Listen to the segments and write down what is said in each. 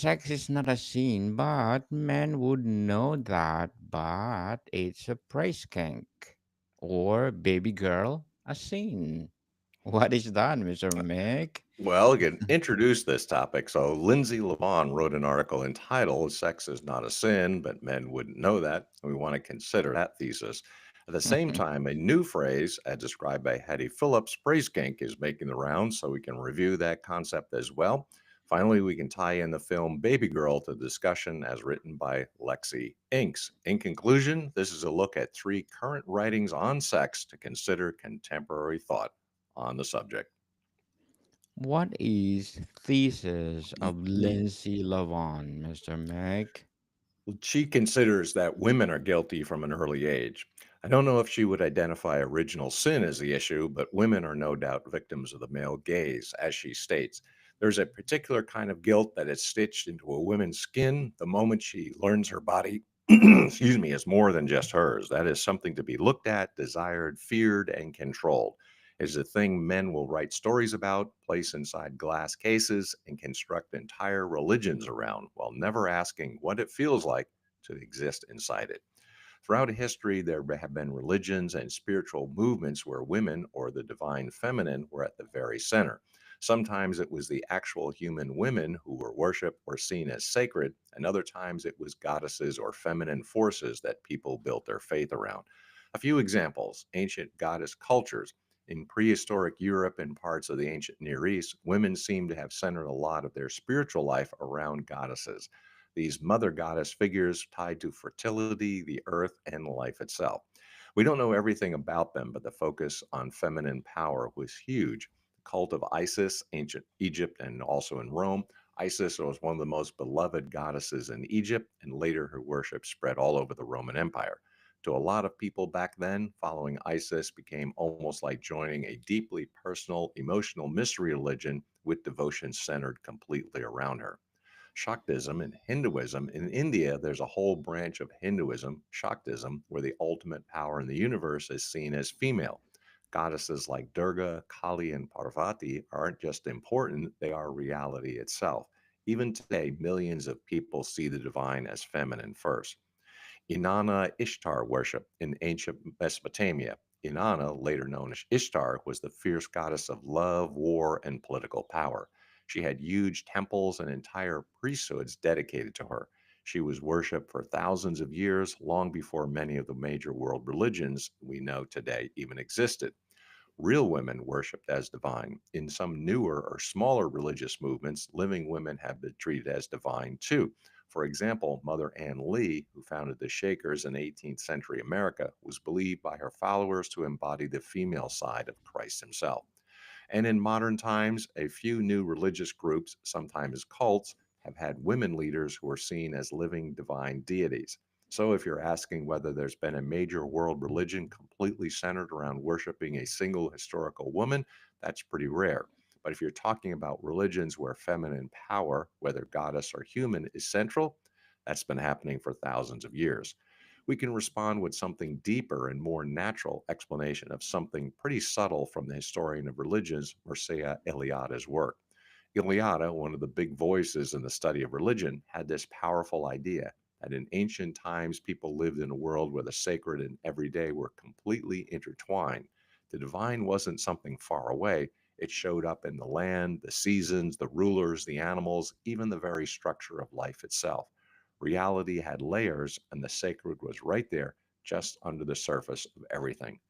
Sex is not a sin, but men would know that, but it's a praise kink. Or baby girl, a sin. What is that, Mr. Mick? Well, you can introduce this topic. So, Lindsay Levon wrote an article entitled Sex is Not a Sin, but Men Wouldn't Know That. And we want to consider that thesis. At the same time, a new phrase, as described by Hetty Phillips, praise kink, is making the rounds, so we can review that concept as well. Finally, we can tie in the film Baby Girl to the discussion as written by Lexi Inks. In conclusion, this is a look at three current writings on sex to consider contemporary thought on the subject. What is thesis of Lindsay Lohan, Mr. Mick? She considers that women are guilty from an early age. I don't know if she would identify original sin as the issue, but women are no doubt victims of the male gaze, as she states. There's a particular kind of guilt that is stitched into a woman's skin the moment she learns her body, excuse me, is more than just hers. That is something to be looked at, desired, feared, and controlled. It is a thing men will write stories about, place inside glass cases, and construct entire religions around while never asking what it feels like to exist inside it. Throughout history, there have been religions and spiritual movements where women or the divine feminine were at the very center. Sometimes it was the actual human women who were worshiped or seen as sacred, and other times it was goddesses or feminine forces that people built their faith around. A few examples: ancient goddess cultures. In prehistoric Europe and parts of the ancient Near East, women seem to have centered a lot of their spiritual life around goddesses. These mother goddess figures tied to fertility, the earth, and life itself. We don't know everything about them, but the focus on feminine power was huge. The cult of Isis, ancient Egypt, and also in Rome. Isis was one of the most beloved goddesses in Egypt, and later her worship spread all over the Roman Empire. To a lot of people back then, following Isis became almost like joining a deeply personal, emotional mystery religion with devotion centered completely around her. Shaktism and Hinduism. In India, there's a whole branch of Hinduism, Shaktism, where the ultimate power in the universe is seen as female. Goddesses like Durga, Kali, and Parvati aren't just important, they are reality itself. Even today, millions of people see the divine as feminine first. Inanna Ishtar worship in ancient Mesopotamia. Inanna, later known as Ishtar, was the fierce goddess of love, war, and political power. She had huge temples and entire priesthoods dedicated to her. She was worshipped for thousands of years, long before many of the major world religions we know today even existed. Real women worshipped as divine. In some newer or smaller religious movements, living women have been treated as divine too. For example, Mother Ann Lee, who founded the Shakers in 18th century America, was believed by her followers to embody the female side of Christ himself. And in modern times, a few new religious groups, sometimes cults, have had women leaders who are seen as living divine deities. So, if you're asking whether there's been a major world religion completely centered around worshiping a single historical woman, that's pretty rare. But if you're talking about religions where feminine power, whether goddess or human, is central, that's been happening for thousands of years. We can respond with something deeper and more natural explanation of something pretty subtle from the historian of religions, Mircea Eliada's work. Eliade, one of the big voices in the study of religion, had this powerful idea that in ancient times people lived in a world where the sacred and everyday were completely intertwined. The divine wasn't something far away, it showed up in the land, the seasons, the rulers, the animals, even the very structure of life itself. Reality had layers, and the sacred was right there, just under the surface of everything.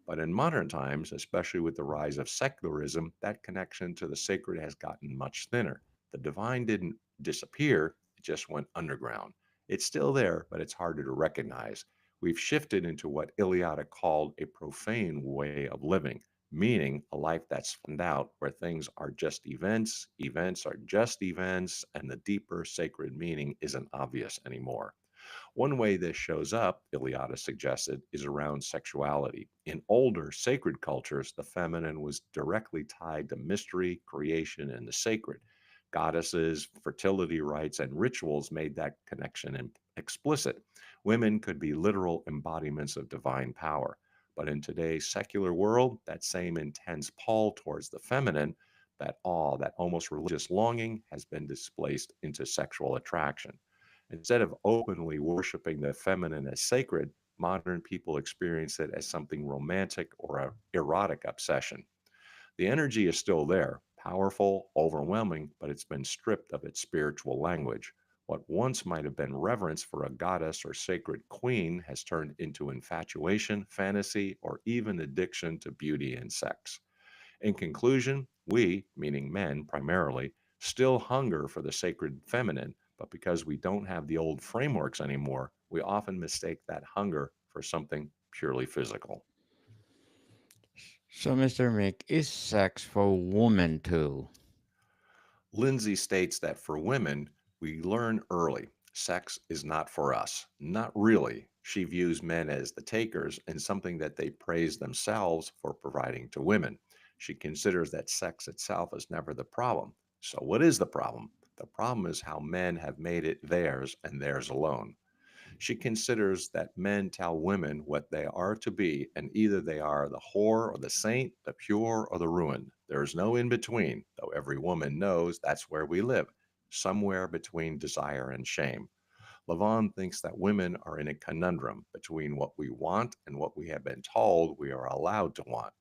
But in modern times, especially with the rise of secularism, that connection to the sacred has gotten much thinner. The divine didn't disappear, it just went underground. It's still there, but it's harder to recognize. We've shifted into what Iliada called a profane way of living, meaning a life that's fanned out where things are just events, events are just events, and the deeper sacred meaning isn't obvious anymore. One way this shows up, Iliada suggested, is around sexuality. In older sacred cultures, the feminine was directly tied to mystery, creation, and the sacred. Goddesses, fertility rites, and rituals made that connection explicit. Women could be literal embodiments of divine power. But in today's secular world, that same intense pull towards the feminine, That awe, that almost religious longing has been displaced into sexual attraction. Instead of openly worshiping the feminine as sacred, modern people experience it as something romantic or a erotic obsession. The energy is still there, powerful, overwhelming, but it's been stripped of its spiritual language. What once might have been reverence for a goddess or sacred queen has turned into infatuation, fantasy, or even addiction to beauty and sex. In conclusion, we, meaning men primarily, still hunger for the sacred feminine, but because we don't have the old frameworks anymore, we often mistake that hunger for something purely physical. So, Mr. Mick, is sex for women too? Lindsay states that for women, we learn early sex is not for us. Not really. She views men as the takers and something that they praise themselves for providing to women. She considers that sex itself is never the problem. So, what is the problem? The problem is how men have made it theirs and theirs alone. She considers that men tell women what they are to be, and either they are the whore or the saint, the pure or the ruined. There is no in between, though every woman knows that's where we live, somewhere between desire and shame. Lavon thinks that women are in a conundrum between what we want and what we have been told we are allowed to want.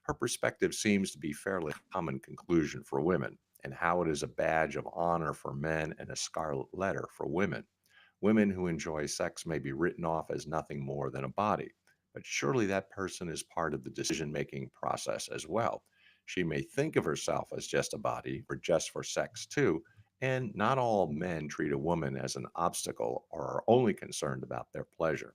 Her perspective seems to be fairly common conclusion for women, and how it is a badge of honor for men and a scarlet letter for women. Women who enjoy sex may be written off as nothing more than a body, but surely that person is part of the decision making process as well. She may think of herself as just a body or just for sex too, and not all men treat a woman as an obstacle or are only concerned about their pleasure.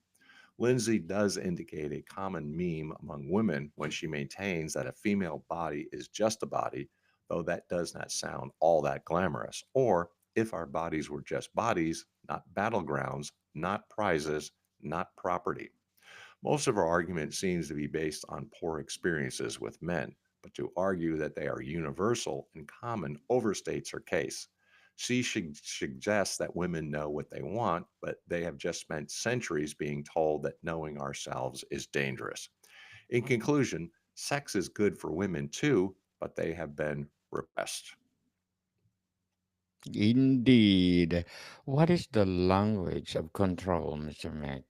Lindsay does indicate a common meme among women when she maintains that a female body is just a body, though that does not sound all that glamorous. Or if our bodies were just bodies, not battlegrounds, not prizes, not property. Most of our argument seems to be based on poor experiences with men, but to argue that they are universal and common overstates her case. She suggests that women know what they want, but they have just spent centuries being told that knowing ourselves is dangerous. In conclusion, sex is good for women too, but they have been repressed. Indeed. What is the language of control, Mr. Mick?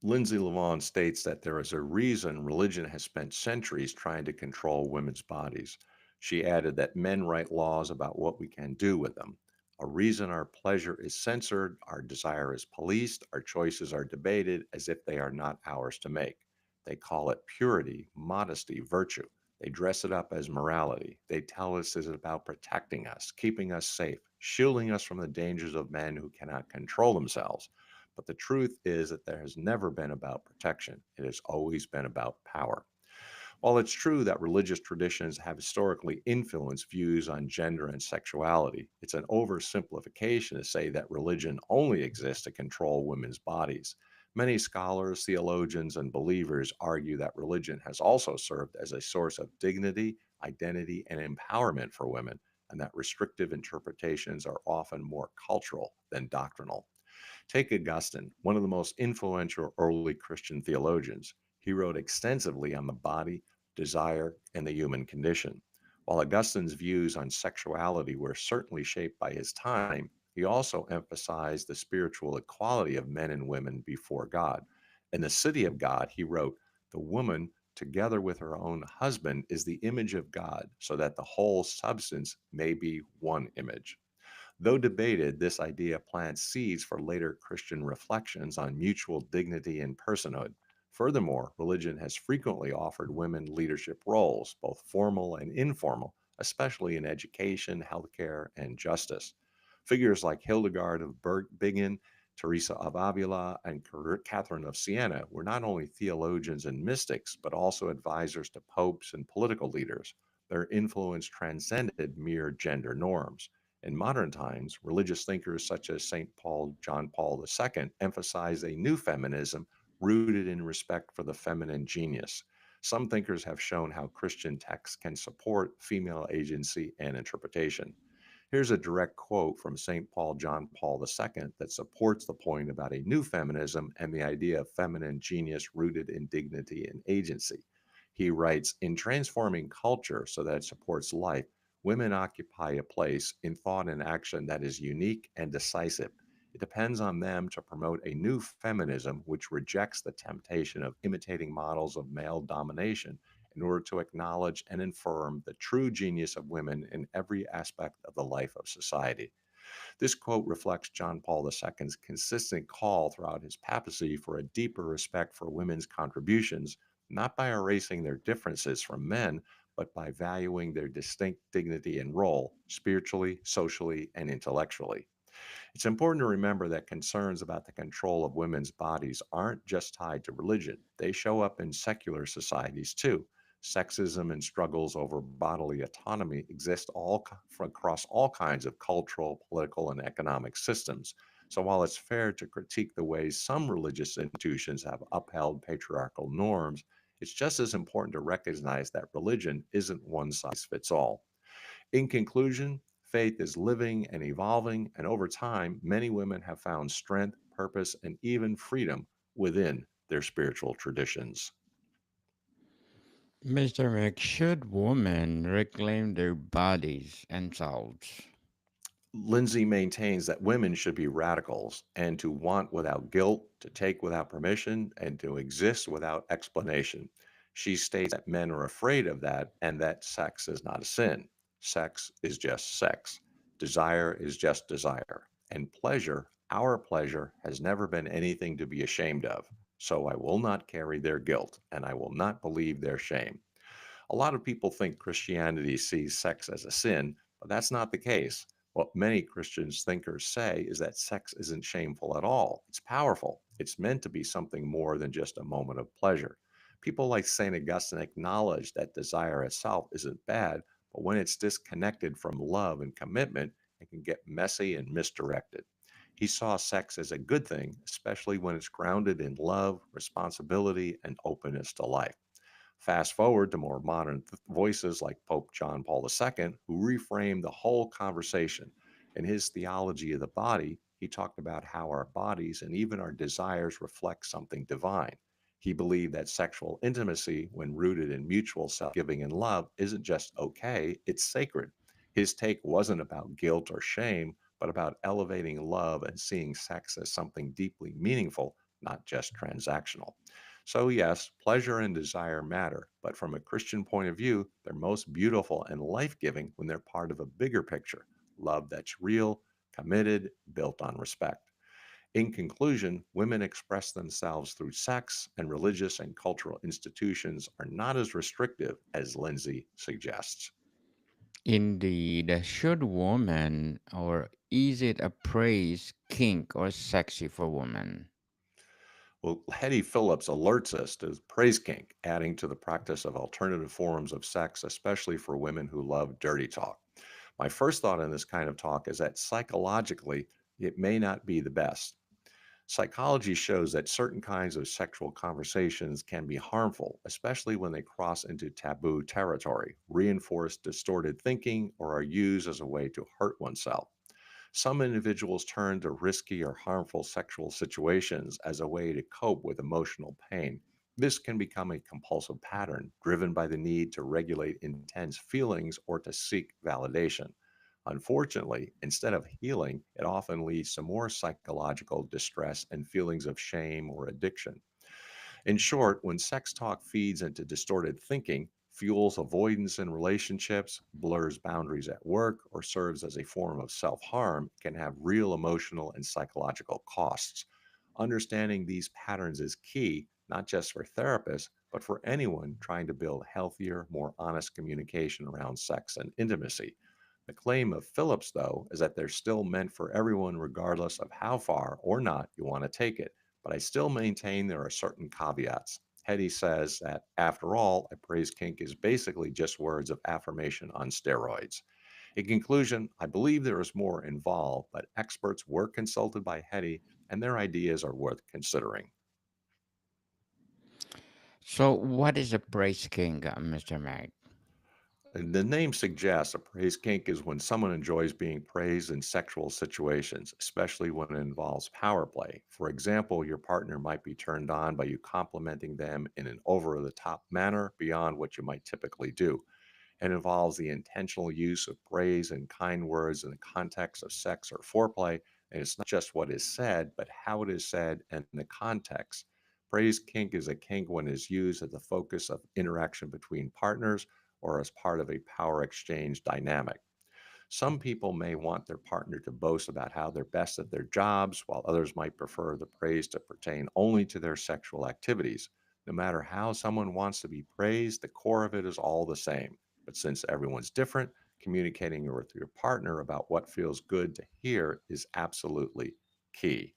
Lindsay Lavon states that there is a reason religion has spent centuries trying to control women's bodies. She added that men write laws about what we can do with them. A reason our pleasure is censored, our desire is policed, our choices are debated as if they are not ours to make. They call it purity, modesty, virtue. They dress it up as morality. They tell us it's about protecting us, keeping us safe, shielding us from the dangers of men who cannot control themselves. But the truth is that there has never been about protection. It has always been about power. While it's true that religious traditions have historically influenced views on gender and sexuality, it's an oversimplification to say that religion only exists to control women's bodies. Many scholars, theologians, and believers argue that religion has also served as a source of dignity, identity, and empowerment for women, and that restrictive interpretations are often more cultural than doctrinal. Take Augustine, one of the most influential early Christian theologians. He wrote extensively on the body, desire, and the human condition. While Augustine's views on sexuality were certainly shaped by his time, he also emphasized the spiritual equality of men and women before God. In The City of God, he wrote, "The woman, together with her own husband, is the image of God, so that the whole substance may be one image." Though debated, this idea plants seeds for later Christian reflections on mutual dignity and personhood. Furthermore, religion has frequently offered women leadership roles, both formal and informal, especially in education, healthcare, and justice. Figures like Hildegard of Bingen, Teresa of Avila, and Catherine of Siena were not only theologians and mystics, but also advisors to popes and political leaders. Their influence transcended mere gender norms. In modern times, religious thinkers such as St. Paul John Paul II emphasize a new feminism rooted in respect for the feminine genius. Some thinkers have shown how Christian texts can support female agency and interpretation. Here's a direct quote from St. Paul John Paul II that supports the point about a new feminism and the idea of feminine genius rooted in dignity and agency. He writes, in transforming culture so that it supports life, women occupy a place in thought and action that is unique and decisive. It depends on them to promote a new feminism which rejects the temptation of imitating models of male domination in order to acknowledge and affirm the true genius of women in every aspect of the life of society. This quote reflects John Paul II's consistent call throughout his papacy for a deeper respect for women's contributions, not by erasing their differences from men, but by valuing their distinct dignity and role, spiritually, socially, and intellectually. It's important to remember that concerns about the control of women's bodies aren't just tied to religion, they show up in secular societies too. Sexism and struggles over bodily autonomy exist across all kinds of cultural, political, and economic systems. So while it's fair to critique the ways some religious institutions have upheld patriarchal norms, it's just as important to recognize that religion isn't one size fits all. In conclusion, faith is living and evolving, and over time, many women have found strength, purpose, and even freedom within their spiritual traditions. Mr. Mick, should women reclaim their bodies and souls? Lindsay maintains that women should be radicals and to want without guilt, to take without permission, and to exist without explanation. She states that men are afraid of that and that sex is not a sin. Sex is just sex. Desire is just desire. And pleasure, our pleasure, has never been anything to be ashamed of. So I will not carry their guilt and I will not believe their shame. A lot of people think Christianity sees sex as a sin, but that's not the case. What many Christians thinkers say is that sex isn't shameful at all. It's powerful. It's meant to be something more than just a moment of pleasure. People like St. Augustine acknowledge that desire itself isn't bad, but when it's disconnected from love and commitment, it can get messy and misdirected. He saw sex as a good thing, especially when it's grounded in love, responsibility, and openness to life. Fast forward to more modern voices like Pope John Paul II, who reframed the whole conversation. In his theology of the body, he talked about how our bodies and even our desires reflect something divine. He believed that sexual intimacy, when rooted in mutual self giving and love, isn't just okay, it's sacred. His take wasn't about guilt or shame, but about elevating love and seeing sex as something deeply meaningful, not just transactional. So, yes, pleasure and desire matter, but from a Christian point of view, they're most beautiful and life giving when they're part of a bigger picture love that's real, committed, built on respect. In conclusion, women express themselves through sex, and religious and cultural institutions are not as restrictive as Lindsay suggests. Indeed, should women, or is it a praise, kink, or sexy for women? Well, Hetty Phillips alerts us to praise kink, adding to the practice of alternative forms of sex, especially for women who love dirty talk. My first thought on this kind of talk is that psychologically, it may not be the best. Psychology shows that certain kinds of sexual conversations can be harmful, especially when they cross into taboo territory, reinforce distorted thinking, or are used as a way to hurt oneself. Some individuals turn to risky or harmful sexual situations as a way to cope with emotional pain. This can become a compulsive pattern driven by the need to regulate intense feelings or to seek validation. Unfortunately, instead of healing, it often leads to more psychological distress and feelings of shame or addiction. In short, when sex talk feeds into distorted thinking, fuels avoidance in relationships, blurs boundaries at work, or serves as a form of self harm, can have real emotional and psychological costs. Understanding these patterns is key, not just for therapists, but for anyone trying to build healthier, more honest communication around sex and intimacy. The claim of Phillips, though, is that they're still meant for everyone, regardless of how far or not you want to take it. But I still maintain there are certain caveats. Hetty says that, after all, a praise kink is basically just words of affirmation on steroids. In conclusion, I believe there is more involved, but experts were consulted by Hetty, and their ideas are worth considering. So, what is a praise kink, Mr. Mick? And the name suggests a praise kink is when someone enjoys being praised in sexual situations, especially when it involves power play. For example, your partner might be turned on by you complimenting them in an over the top manner beyond what you might typically do. It involves the intentional use of praise and kind words in the context of sex or foreplay. And it's not just what is said, but how it is said and the context. Praise kink is a kink when it is used as the focus of interaction between partners or as part of a power exchange dynamic. Some people may want their partner to boast about how they're best at their jobs, while others might prefer the praise to pertain only to their sexual activities. No matter how someone wants to be praised, the core of it is all the same. But since everyone's different, communicating with your partner about what feels good to hear is absolutely key.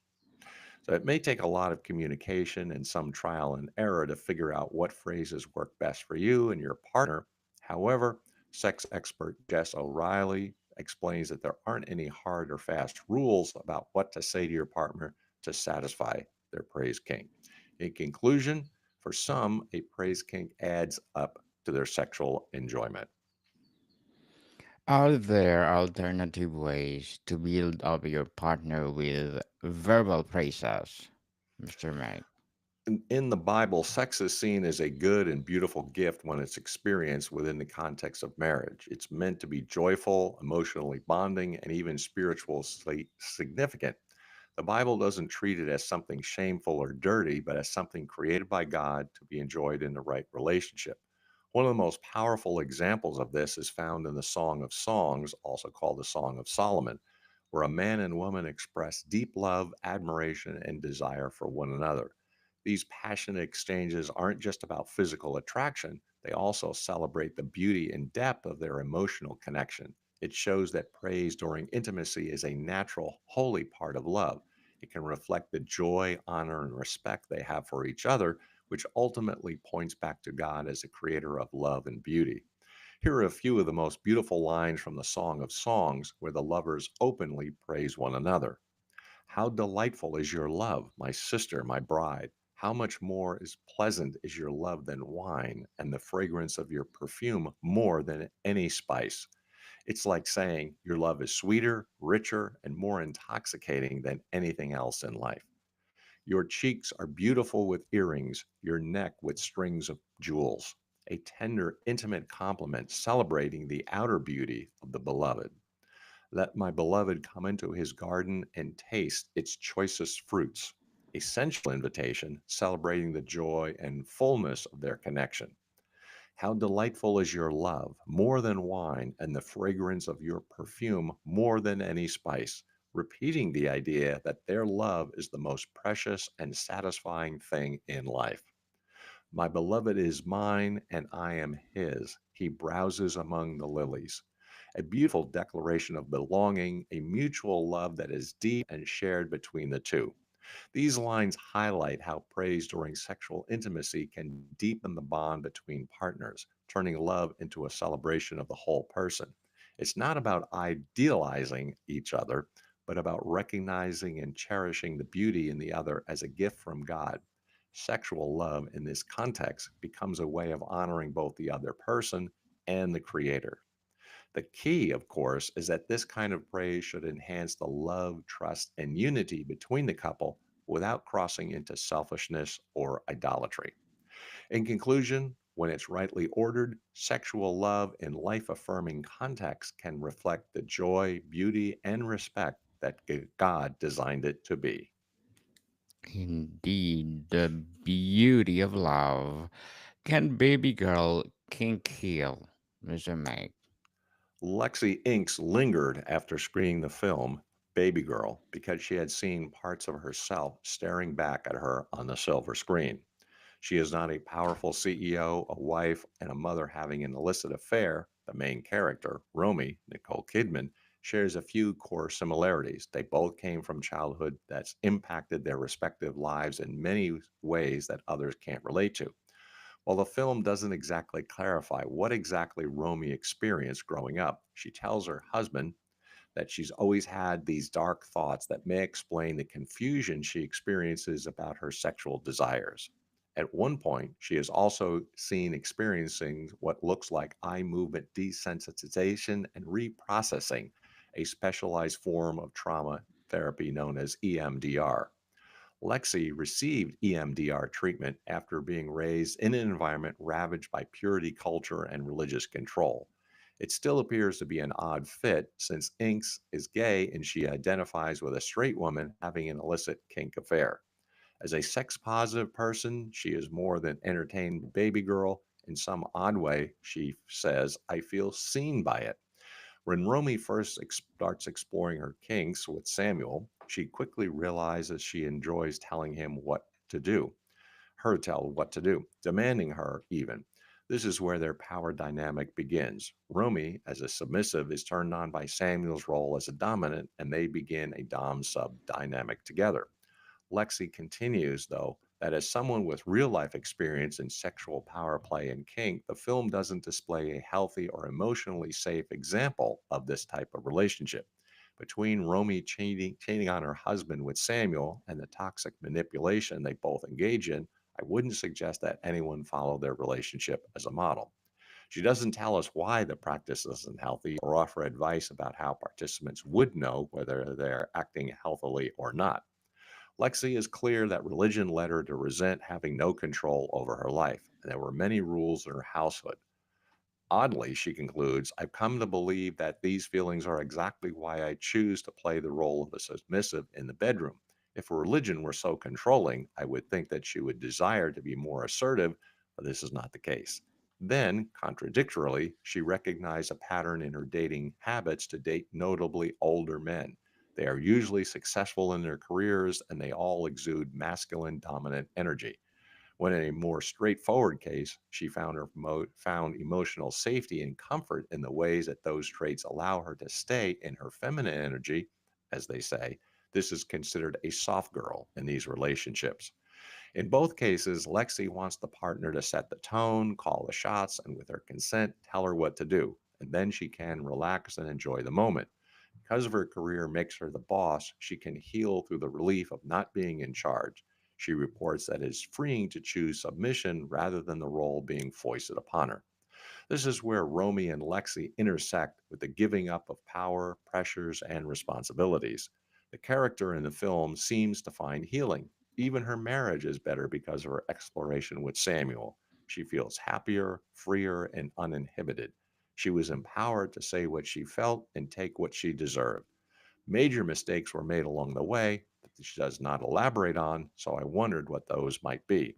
So it may take a lot of communication and some trial and error to figure out what phrases work best for you and your partner. However, sex expert Jess O'Reilly explains that there aren't any hard or fast rules about what to say to your partner to satisfy their praise kink. In conclusion, for some, a praise kink adds up to their sexual enjoyment. Are there alternative ways to build up your partner with verbal praises, Mr. Mike? In the Bible, sex is seen as a good and beautiful gift when it's experienced within the context of marriage. It's meant to be joyful, emotionally bonding, and even spiritually significant. The Bible doesn't treat it as something shameful or dirty, but as something created by God to be enjoyed in the right relationship. One of the most powerful examples of this is found in the Song of Songs, also called the Song of Solomon, where a man and woman express deep love, admiration, and desire for one another. These passionate exchanges aren't just about physical attraction, they also celebrate the beauty and depth of their emotional connection. It shows that praise during intimacy is a natural, holy part of love. It can reflect the joy, honor, and respect they have for each other, which ultimately points back to God as the creator of love and beauty. Here are a few of the most beautiful lines from the Song of Songs where the lovers openly praise one another. How delightful is your love, my sister, my bride! How much more is pleasant is your love than wine, and the fragrance of your perfume more than any spice. It's like saying your love is sweeter, richer, and more intoxicating than anything else in life. Your cheeks are beautiful with earrings, your neck with strings of jewels. A tender, intimate compliment celebrating the outer beauty of the beloved. Let my beloved come into his garden and taste its choicest fruits. A sensual invitation celebrating the joy and fullness of their connection. How delightful is your love, more than wine, and the fragrance of your perfume more than any spice, repeating the idea that their love is the most precious and satisfying thing in life. My beloved is mine, and I am his. He browses among the lilies. A beautiful declaration of belonging, a mutual love that is deep and shared between the two. These lines highlight how praise during sexual intimacy can deepen the bond between partners, turning love into a celebration of the whole person. It's not about idealizing each other, but about recognizing and cherishing the beauty in the other as a gift from God. Sexual love in this context becomes a way of honoring both the other person and the Creator. The key, of course, is that this kind of praise should enhance the love, trust, and unity between the couple without crossing into selfishness or idolatry. In conclusion, when it's rightly ordered, sexual love in life affirming context can reflect the joy, beauty, and respect that God designed it to be. Indeed, the beauty of love. Can baby girl kink heal, Mr. Mike? Lexi Inks lingered after screening the film Baby Girl because she had seen parts of herself staring back at her on the silver screen. She is not a powerful CEO, a wife, and a mother having an illicit affair. The main character, Romy, Nicole Kidman, shares a few core similarities. They both came from childhood that's impacted their respective lives in many ways that others can't relate to. While the film doesn't exactly clarify what exactly Romy experienced growing up, she tells her husband that she's always had these dark thoughts that may explain the confusion she experiences about her sexual desires. At one point, she is also seen experiencing what looks like eye movement desensitization and reprocessing, a specialized form of trauma therapy known as EMDR. Lexi received EMDR treatment after being raised in an environment ravaged by purity culture and religious control. It still appears to be an odd fit since Inks is gay and she identifies with a straight woman having an illicit kink affair. As a sex positive person, she is more than entertained baby girl. In some odd way, she says, I feel seen by it. When Romy first starts exploring her kinks with Samuel, she quickly realizes she enjoys telling him what to do, her tell what to do, demanding her even. This is where their power dynamic begins. Romy, as a submissive, is turned on by Samuel's role as a dominant, and they begin a dom sub dynamic together. Lexi continues, though, that as someone with real life experience in sexual power play and kink, the film doesn't display a healthy or emotionally safe example of this type of relationship. Between Romy cheating on her husband with Samuel and the toxic manipulation they both engage in, I wouldn't suggest that anyone follow their relationship as a model. She doesn't tell us why the practice isn't healthy or offer advice about how participants would know whether they're acting healthily or not. Lexi is clear that religion led her to resent having no control over her life, and there were many rules in her household. Oddly, she concludes, I've come to believe that these feelings are exactly why I choose to play the role of a submissive in the bedroom. If religion were so controlling, I would think that she would desire to be more assertive, but this is not the case. Then, contradictorily, she recognized a pattern in her dating habits to date notably older men. They are usually successful in their careers and they all exude masculine dominant energy. When in a more straightforward case, she found emotional safety and comfort in the ways that those traits allow her to stay in her feminine energy, as they say. This is considered a soft girl in these relationships. In both cases, Lexi wants the partner to set the tone, call the shots, and with her consent, tell her what to do. And then she can relax and enjoy the moment. Because of her career makes her the boss, she can heal through the relief of not being in charge. She reports that it is freeing to choose submission rather than the role being foisted upon her. This is where Romy and Lexi intersect with the giving up of power, pressures, and responsibilities. The character in the film seems to find healing. Even her marriage is better because of her exploration with Samuel. She feels happier, freer, and uninhibited. She was empowered to say what she felt and take what she deserved. Major mistakes were made along the way that she does not elaborate on, so I wondered what those might be.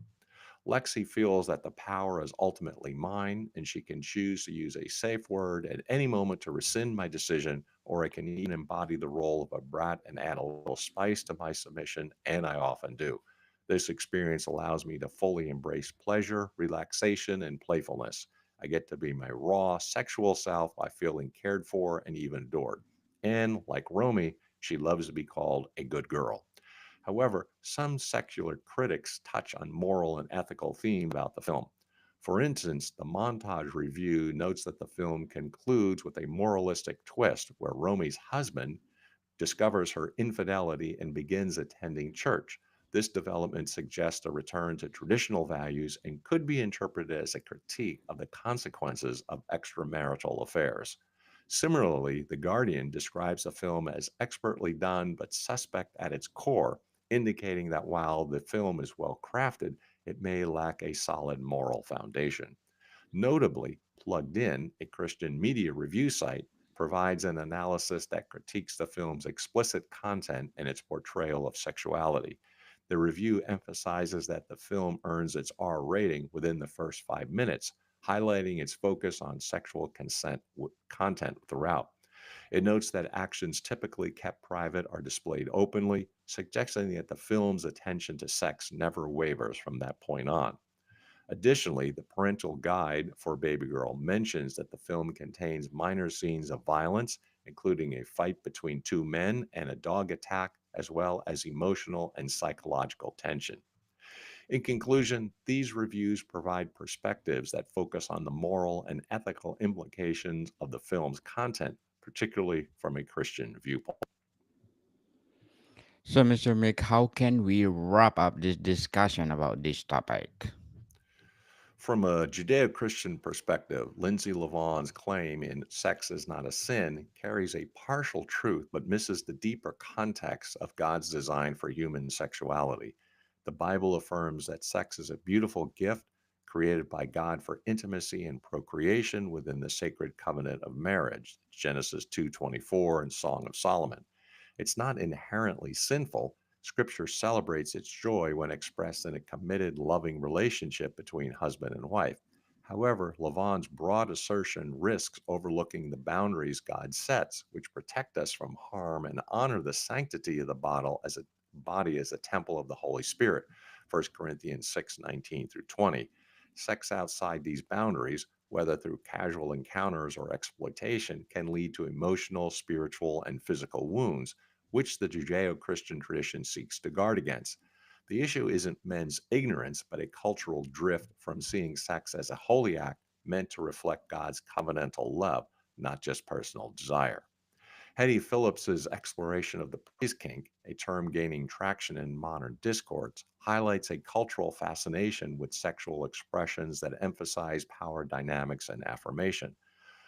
Lexi feels that the power is ultimately mine, and she can choose to use a safe word at any moment to rescind my decision, or I can even embody the role of a brat and add a little spice to my submission, and I often do. This experience allows me to fully embrace pleasure, relaxation, and playfulness. I get to be my raw, sexual self by feeling cared for and even adored. And like Romy, she loves to be called a good girl. However, some secular critics touch on moral and ethical themes about the film. For instance, the Montage Review notes that the film concludes with a moralistic twist where Romy's husband discovers her infidelity and begins attending church. This development suggests a return to traditional values and could be interpreted as a critique of the consequences of extramarital affairs. Similarly, The Guardian describes the film as expertly done but suspect at its core, indicating that while the film is well crafted, it may lack a solid moral foundation. Notably, Plugged In, a Christian media review site, provides an analysis that critiques the film's explicit content and its portrayal of sexuality. The review emphasizes that the film earns its R rating within the first 5 minutes, highlighting its focus on sexual content throughout. It notes that actions typically kept private are displayed openly, suggesting that the film's attention to sex never wavers from that point on. Additionally, the parental guide for Baby Girl mentions that the film contains minor scenes of violence, including a fight between two men and a dog attack, as well as emotional and psychological tension. In conclusion, these reviews provide perspectives that focus on the moral and ethical implications of the film's content, particularly from a Christian viewpoint. So, Mr. Mick, how can we wrap up this discussion about this topic? From a Judeo Christian perspective, Lindsay Levaughn's claim in Sex is Not a Sin carries a partial truth but misses the deeper context of God's design for human sexuality. The Bible affirms that sex is a beautiful gift created by God for intimacy and procreation within the sacred covenant of marriage, Genesis 2:24 and Song of Solomon. It's not inherently sinful. Scripture celebrates its joy when expressed in a committed, loving relationship between husband and wife. However, Lavan's broad assertion risks overlooking the boundaries God sets, which protect us from harm and honor the sanctity of the body as a temple of the Holy Spirit. 1 Corinthians 6:19 through 20. Sex outside these boundaries, whether through casual encounters or exploitation, can lead to emotional, spiritual, and physical wounds which the Judeo Christian tradition seeks to guard against. The issue isn't men's ignorance, but a cultural drift from seeing sex as a holy act meant to reflect God's covenantal love, not just personal desire. Hetty Phillips's exploration of the praise kink, a term gaining traction in modern discourse, highlights a cultural fascination with sexual expressions that emphasize power dynamics and affirmation.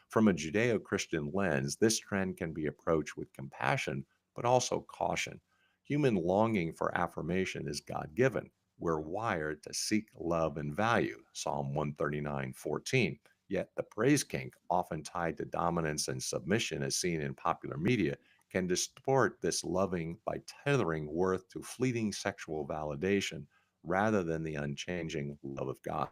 From a Judeo Christian lens, this trend can be approached with compassion, but also caution. Human longing for affirmation is God given. We're wired to seek love and value, Psalm 139:14. Yet the praise kink, often tied to dominance and submission as seen in popular media, can distort this loving by tethering worth to fleeting sexual validation rather than the unchanging love of God.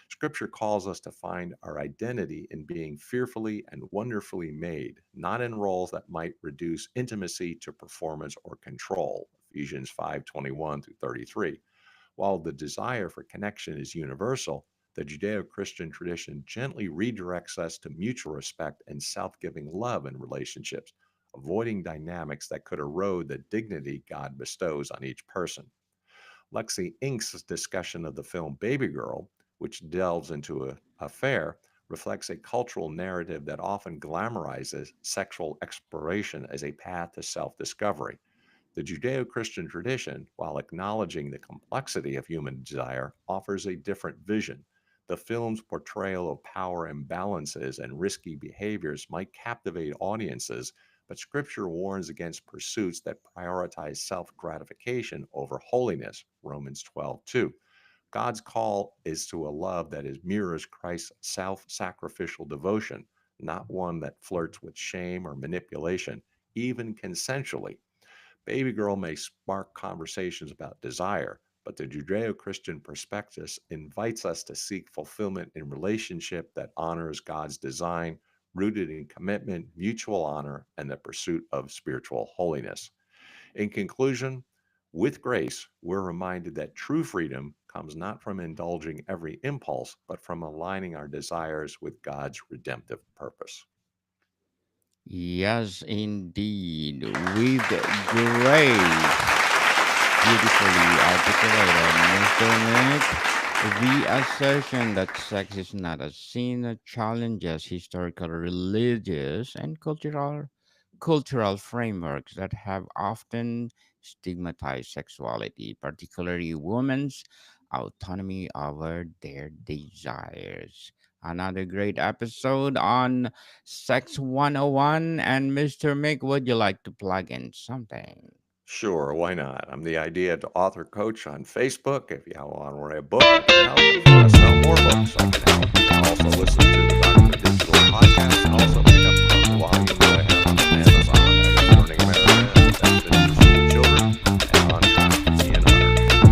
Scripture calls us to find our identity in being fearfully and wonderfully made, not in roles that might reduce intimacy to performance or control. Ephesians 5:21 through 33. While the desire for connection is universal, the Judeo Christian tradition gently redirects us to mutual respect and self giving love in relationships, avoiding dynamics that could erode the dignity God bestows on each person. Lexi Ink's discussion of the film Baby Girl, which delves into an affair, reflects a cultural narrative that often glamorizes sexual exploration as a path to self discovery. The Judeo Christian tradition, while acknowledging the complexity of human desire, offers a different vision. The film's portrayal of power imbalances and risky behaviors might captivate audiences, but Scripture warns against pursuits that prioritize self gratification over holiness. Romans 12:2. God's call is to a love that is mirrors Christ's self sacrificial devotion, not one that flirts with shame or manipulation, even consensually. Baby Girl may spark conversations about desire, but the Judeo Christian perspective invites us to seek fulfillment in relationship that honors God's design, rooted in commitment, mutual honor, and the pursuit of spiritual holiness. In conclusion, with grace, we're reminded that true freedom comes not from indulging every impulse, but from aligning our desires with God's redemptive purpose. Yes, indeed. With grace, beautifully articulated, Mr. Nick. The assertion that sex is not a sin challenges historical, religious, and cultural frameworks that have often stigmatized sexuality, particularly women's autonomy over their desires. Another great episode on Sex 101. And Mr. Mick, would you like to plug in something? Sure, why not? I'm the Idea to Author Coach on Facebook. If you want to write a book, I can help. If you want to sell more books, I can help. You can also listen to the Dr. Digital podcast and also pick up the volumes that I have on Amazon. That is Learning America, Best Interests of the Children, and On Track with Me and Others.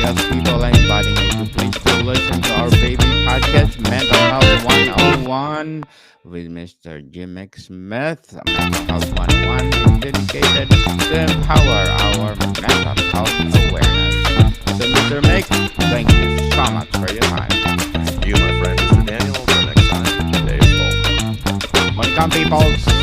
Yes, people, I'm inviting you to please to listen to our baby podcast, Mental Health 101, with Mr. G.Mick Smith. Mental Health 101 is dedicated to empower our mental health awareness. So, Mr. Mick, thank you so much for your time. Thank you, my friend, Mr. Daniel. Until next time, stay full. Welcome, people.